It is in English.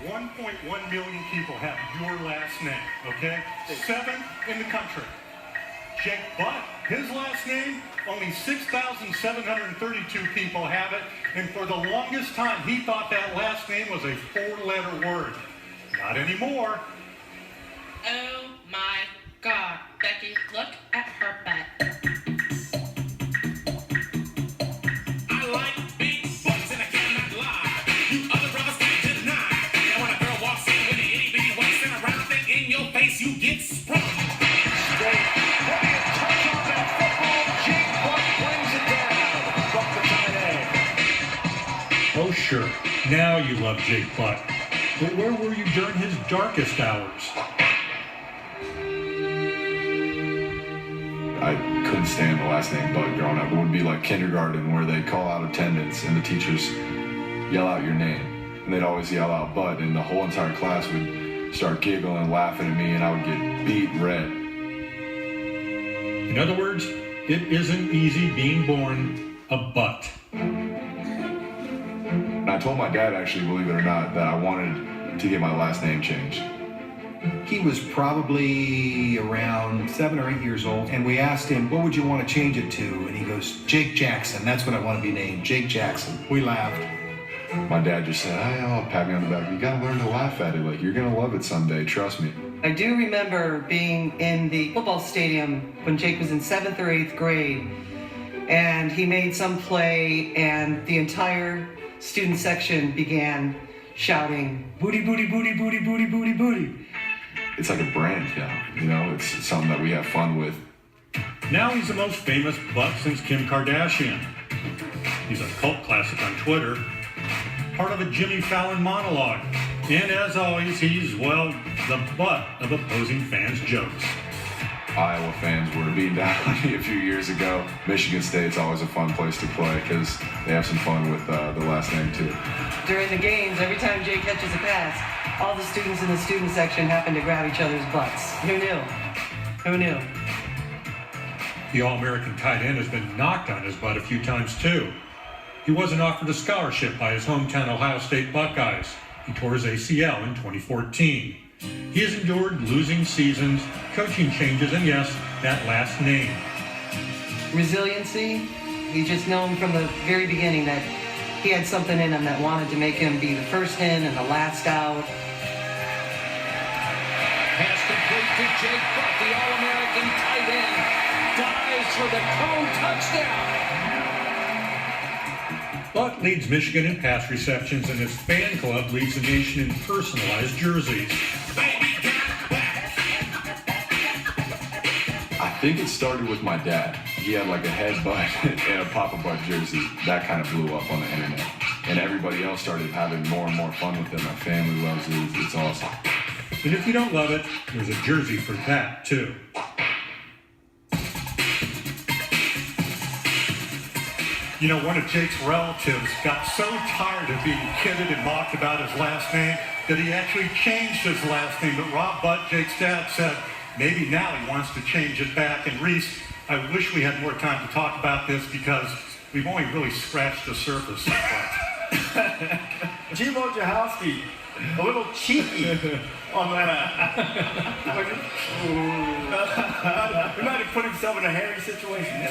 1.1 million people have your last name, okay? 7th in the country. Jake Butt, his last name, only 6,732 people have it, and for the longest time, he thought that last name was a 4-letter word. Not anymore. Oh my God, Becky, look at her butt. I like big butts and I cannot lie. You other brothers can't deny. Now when a girl walks in with an itty bitty waist and a round thing in your face, you get sprung. Oh, sure. Now you love Jake Butt. But where were you during his darkest hours? I couldn't stand the last name Butt growing up. It would be like kindergarten where they'd call out attendance and the teachers yell out your name. And they'd always yell out Butt, and the whole entire class would start giggling and laughing at me, and I would get beat red. In other words, it isn't easy being born a butt. And I told my dad, actually, believe it or not, that I wanted to get my last name changed. He was probably around 7 or 8 years old, and we asked him, what would you want to change it to? And he goes, Jake Jackson. That's what I want to be named, Jake Jackson. We laughed. My dad just said, oh, pat me on the back. You gotta learn to laugh at it. Like, you're gonna love it someday, trust me. I do remember being in the football stadium when Jake was in 7th or 8th grade, and he made some play, and the entire student section began shouting, booty, booty, booty, booty, booty, booty, booty. It's like a brand now, you know? It's something that we have fun with. Now he's the most famous butt since Kim Kardashian. He's a cult classic on Twitter, part of a Jimmy Fallon monologue. And as always, he's, well, the butt of opposing fans' jokes. Iowa fans were beaten down on me a few years ago. Michigan State's always a fun place to play because they have some fun with the last name too. During the games, every time Jake catches a pass, all the students in the student section happen to grab each other's butts. Who knew? Who knew? The All-American tight end has been knocked on his butt a few times too. He wasn't offered a scholarship by his hometown Ohio State Buckeyes. He tore his ACL in 2014. He has endured losing seasons, coaching changes, and yes, that last name. Resiliency. You just know him from the very beginning that he had something in him that wanted to make him be the first in and the last out. Pass complete to Jake Butt, the All-American tight end. Dives for the cone touchdown. Butt leads Michigan in pass receptions, and his fan club leads the nation in personalized jerseys. I think it started with my dad. He had like a head butt and a Papa Butt jersey. That kind of blew up on the internet. And everybody else started having more and more fun with it. My family loves it. It's awesome. And if you don't love it, there's a jersey for that, too. You know, one of Jake's relatives got so tired of being kidded and mocked about his last name that he actually changed his last name. But Rob Butt, Jake's dad, said maybe now he wants to change it back. And Reese, I wish we had more time to talk about this because we've only really scratched the surface so far. Jimo Jahowski, a little cheeky on that. He might have put himself in a hairy situation.